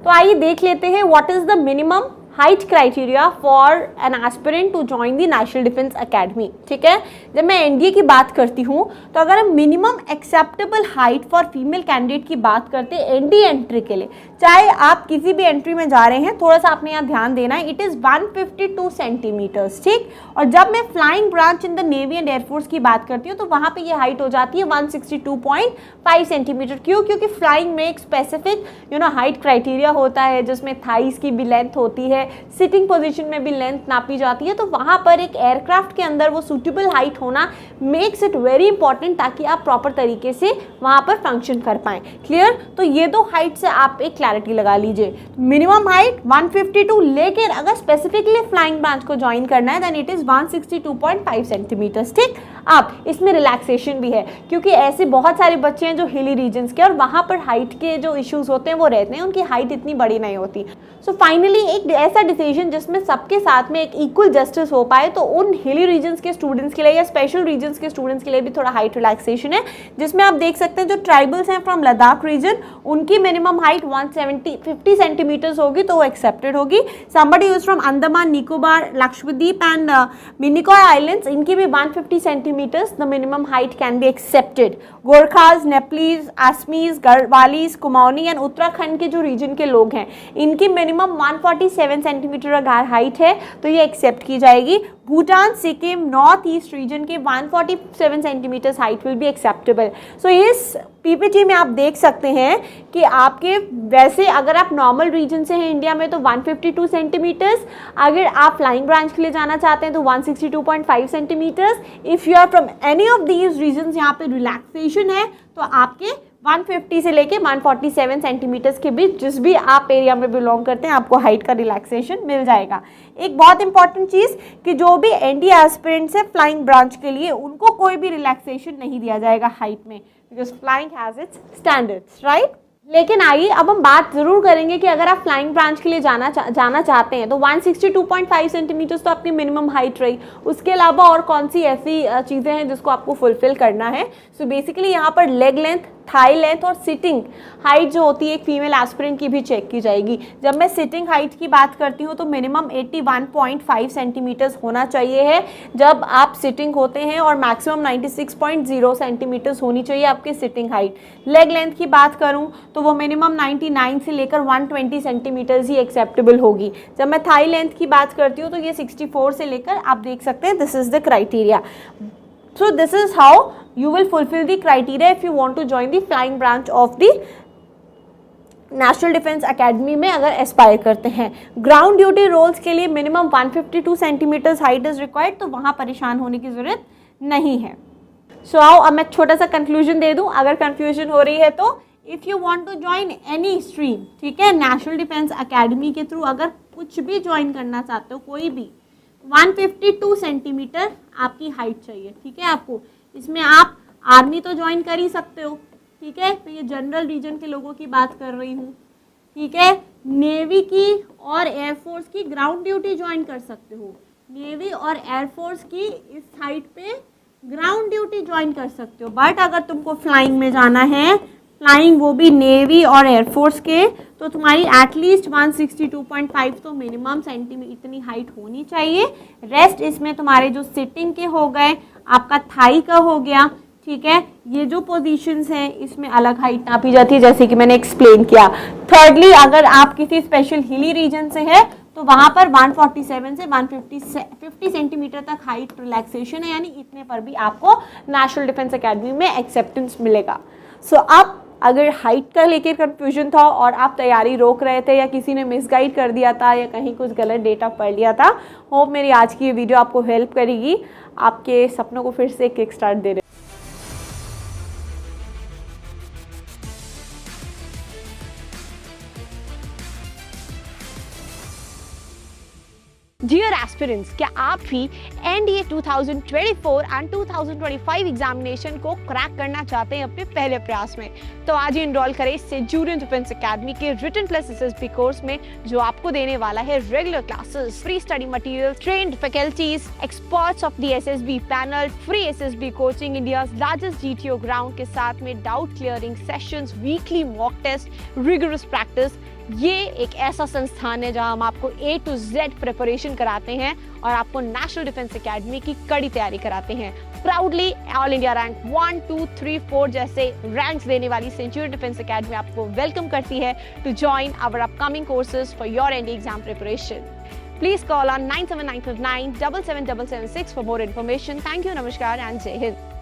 तो आइए देख लेते हैं what is the minimum height criteria for an aspirant to join the National Defence Academy. ठीक है, जब मैं एनडीए की बात करती हूँ तो अगर हम minimum acceptable height for female candidate की बात करते हैं एनडीए एंट्री के लिए, चाहे आप किसी भी एंट्री में जा रहे हैं, थोड़ा सा आपने यहाँ ध्यान देना है, इट इज़ 152 सेंटीमीटर्स। ठीक, और जब मैं flying branch in the navy and air force की बात करती हूँ तो वहाँ पे ये हाइट हो जाती है 162.5 सेंटीमीटर। क्यों? क्योंकि फ्लाइंग में एक स्पेसिफिक हाइट क्राइटेरिया होता है जिसमें थाइस की भी लेंथ होती है, सिटिंग पोजीशन में भी लेंथ नापी जाती है। तो वहाँ पर एक एयरक्राफ्ट के अंदर वो सूटेबल हाइट होना मेक्स इट वेरी इंपॉर्टेंट ताकि आप प्रॉपर तरीके से वहाँ पर फंक्शन कर पाएँ। क्लियर? तो ये दो हाइट से आप एक क्लैरिटी लगा लीजिए। मिनिमम हाइट 152, लेकिन अगर स्पेसिफिकली फ्लाइंग ब्रांच को ज्वाइन करना है देन इट इज़ 162.5 सेंटीमीटर्स। ठीक, आप इसमें रिलैक्सेशन भी है क्योंकि ऐसे बहुत सारे बच्चे हैं जो हिली रीजन्स के और वहाँ पर हाइट के जो इश्यूज होते हैं वो रहते हैं, उनकी हाइट इतनी बड़ी नहीं होती। सो फाइनली एक ऐसा डिसीजन जिसमें सबके साथ में एक इक्वल जस्टिस हो पाए, तो उन हिली रीजन्स के स्टूडेंट्स के लिए या स्पेशल रीजन्स के स्टूडेंट्स के लिए भी थोड़ा हाइट रिलैक्सेशन है, जिसमें आप देख सकते हैं जो ट्राइबल्स हैं फ्रॉम लद्दाख रीजन, उनकी मिनिमम हाइट 50 सेंटीमीटर्स होगी तो वो एक्सेप्टेड होगी। Somebody who is from Andaman Nicobar, Lakshadweep and Minicoy islands, इनकी भी 150 centimetres the minimum height can be accepted. Gorkhas, Nepalese, Assamese, Garhwalis, Kumaoni and Uttarakhand के जो रीजन के लोग हैं इनकी मिनिमम 147 सेंटीमीटर अगर हाइट है तो ये एक्सेप्ट की जाएगी। Bhutan, Sikkim, north east region के 147 centimetre height will be acceptable. So इस पीपीटी में आप देख सकते हैं कि आपके वैसे अगर आप नॉर्मल रीजन से हैं इंडिया में तो 152 सेंटीमीटर्स, अगर आप फ्लाइंग ब्रांच के लिए जाना चाहते हैं तो 162.5 centimetres. If you are from any of these regions, यहाँ पे रिलैक्सेशन है तो आपके 150 से लेके 147 सेंटीमीटर्स के बीच जिस भी आप एरिया में बिलोंग करते हैं आपको हाइट का रिलैक्सेशन मिल जाएगा। एक बहुत इंपॉर्टेंट चीज़ कि जो भी एनडीए एस्पिरेंट्स है फ्लाइंग ब्रांच के लिए उनको कोई भी रिलैक्सेशन नहीं दिया जाएगा हाइट में, because flying has its standards, right. लेकिन आइए अब हम बात ज़रूर करेंगे कि अगर आप फ्लाइंग ब्रांच के लिए जाना चाहते हैं तो 162.5 सेंटीमीटर्स तो आपकी मिनिमम हाइट रही, उसके अलावा और कौन सी ऐसी चीज़ें हैं जिसको आपको फुलफिल करना है। सो बेसिकली यहाँ पर लेग लेंथ, थाई लेंथ और सिटिंग हाइट जो होती है एक फीमेल एस्पिरेंट की भी चेक की जाएगी। जब मैं सिटिंग हाइट की बात करती हूँ तो मिनिमम 81.5 सेंटीमीटर्स होना चाहिए है जब आप सिटिंग होते हैं और मैक्सिमम 96.0 सेंटीमीटर्स होनी चाहिए आपकी सिटिंग हाइट। लेग लेंथ की बात करूँ तो वो मिनिमम 99 से लेकर 120 सेंटीमीटर्स ही एक्सेप्टेबल होगी। जब मैं थाई लेंथ की बात करती हूँ तो ये 64 से लेकर आप देख सकते हैं, this is the criteria. So this is how you will fulfill the criteria if you want to join the flying branch of the national Defence academy में अगर एस्पायर करते हैं। ग्राउंड ड्यूटी रोल्स के लिए minimum 152 centimetres height is required, तो वहाँ परेशान होने की ज़रूरत नहीं है। सो आओ अब मैं छोटा सा कंक्लूजन दे दूँ अगर कंफ्यूजन हो रही है तो। If you want to join any stream, ठीक है, नेशनल डिफेंस एकेडमी के थ्रू अगर कुछ भी ज्वाइन करना चाहते हो कोई भी, 152 सेंटीमीटर आपकी हाइट चाहिए। ठीक है, आपको इसमें आप आर्मी तो ज्वाइन कर ही सकते हो, ठीक है, तो ये जनरल रीजन के लोगों की बात कर रही हूँ। ठीक है, नेवी की और एयरफोर्स की ग्राउंड ड्यूटी ज्वाइन कर सकते हो, नेवी और एयरफोर्स की इस हाइट पे ग्राउंड ड्यूटी ज्वाइन कर सकते हो। बट अगर तुमको फ्लाइंग में जाना है, फ्लाइंग वो भी नेवी और एयरफोर्स के, तो तुम्हारी एटलीस्ट 162.5 तो मिनिमम सेंटीमीटर इतनी हाइट होनी चाहिए। रेस्ट इसमें तुम्हारे जो सिटिंग के हो गए, आपका थाई का हो गया, ठीक है, ये जो पोजीशंस हैं इसमें अलग हाइट नापी जाती है जैसे कि मैंने एक्सप्लेन किया। थर्डली, अगर आप किसी स्पेशल हिली रीजन से है तो वहाँ पर 147 से 150 सेंटीमीटर तक हाइट रिलैक्सेशन है, यानी इतने पर भी आपको नेशनल डिफेंस एकेडमी में एक्सेप्टेंस मिलेगा। सो अब अगर हाइट का लेकर कंफ्यूजन था और आप तैयारी रोक रहे थे या किसी ने मिसगाइड कर दिया था या कहीं कुछ गलत डेटा पढ़ लिया था, होप मेरी आज की ये वीडियो आपको हेल्प करेगी, आपके सपनों को फिर से किक स्टार्ट दे रहे। डियर एस्पिरेंट्स, क्या आप भी एनडीए 2024 एंड 2025 एग्जामिनेशन को क्रैक करना चाहते हैं अपने पहले प्रयास में? तो आज ही एनरोल करें सेंचुरियन डिफेंस एकेडमी के रिटन प्लस एसएसबी कोर्स में, जो आपको देने वाला है regular classes, free study material, trained faculties, experts of the SSB panel, free SSB coaching, India largest GTO ground के साथ में doubt clearing sessions, weekly mock test, rigorous practice, ये एक ऐसा संस्थान है जहां हम आपको A to Z प्रिपरेशन कराते हैं और आपको नेशनल डिफेंस एकेडमी की कड़ी तैयारी कराते हैं। प्राउडली ऑल इंडिया रैंक 1, 2, 3, 4 जैसे रैंक्स देने वाली सेंचुरियन डिफेंस एकेडमी आपको वेलकम करती है to join our upcoming courses for your NDA exam preparation. Please call on 97959 77776 for more information. Thank you, Namaskar and Jai Hind.